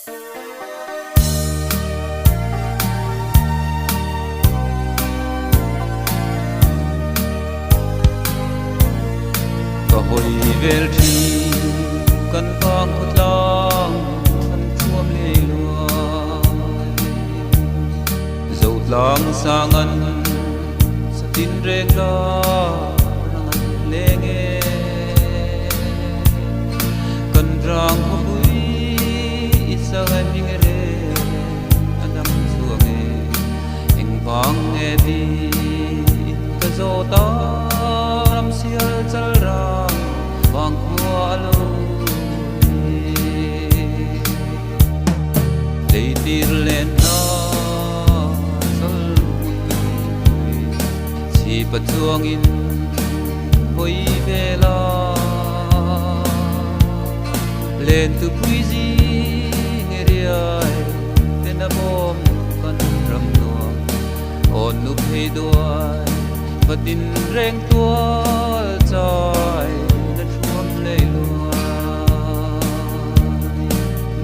hồi về thì cần con cốt long thân chuông lê lùa dầu long sang ngân sa tin reng lo nang lê nghe cần rang ho bui isa em ding re adam suang nghe hình vang nghe đi ta zo ta ram sial chal ra vang khua lo dei tir len na sol chi pa chuang in hoi ve la len tu pui ji nge riai ten a bom kan ram nuam on nu phei duai vatin reng tual chai na thuam lei lua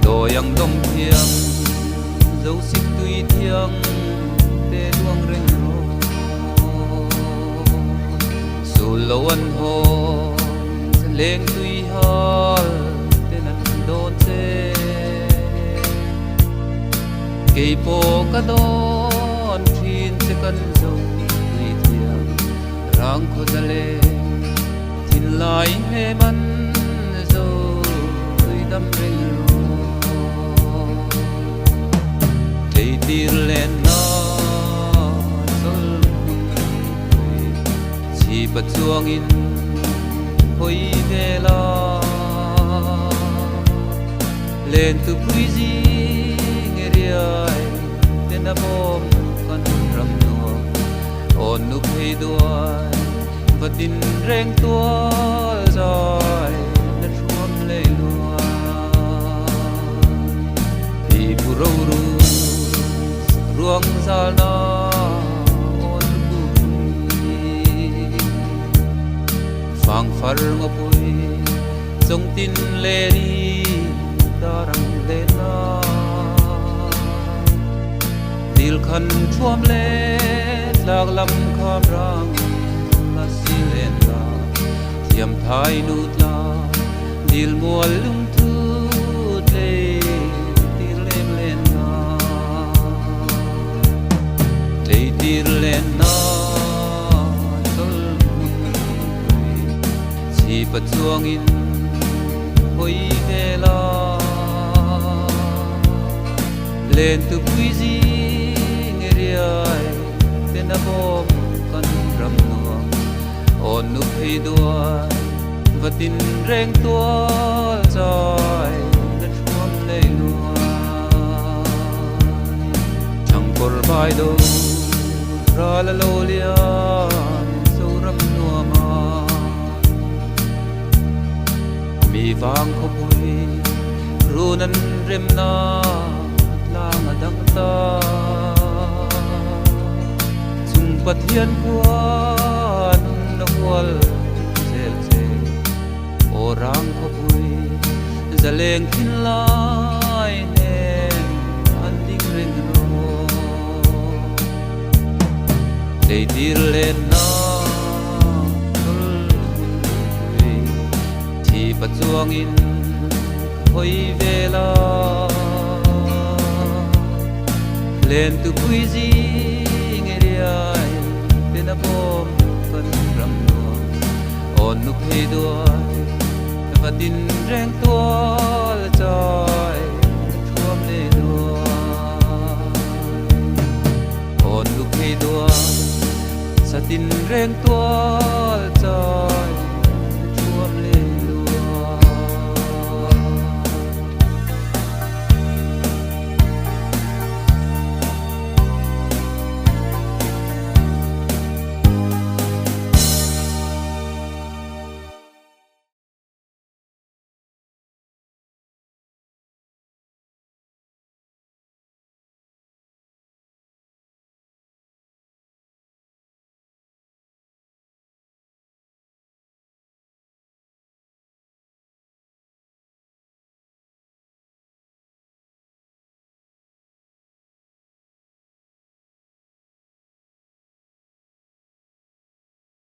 doyang dom thiam dấu xích tùy thiêng tê luang reng ro su lâu an ho leng tùy hal tê nan don che kei po ka don thin se kan zo tùy thiêng rang kho zale thin lai he man zo tùy dam reng ro tir len na sol chi pa chuang in hoi ve la len tu pui ji nge riai ten a bom kan ram no on nu phei duai vatin reng tual jai na thuam lei lua pi pu ro ru ruang zal na on bui phang phar ngo pui song tin le ri darang le na dil khan thuam le lag lam kham rang la si len la thiam thai nu la dil mual lung thu le dil lem len na tir len na sol chi pa chuang in hoi ve la len tu pui ji nge riai ten a bom kan ram no on nu phei duai vatin reng tual chai na thuam lei lua chang por vai do ra la lo lia so ram nua ma mi vang kho pui runan rem na lang adang ta chung pathian kwa nun na wal sel se orang kho pui zaleng thin lai nen an ding reng dei tir len na sol chi pa chuang in hoi ve la len tu pui ji nge riai ten a bom kan ram no on nu phei duai vatin reng tual chai thuam le duai on nu phei duai sa tin reng tual chai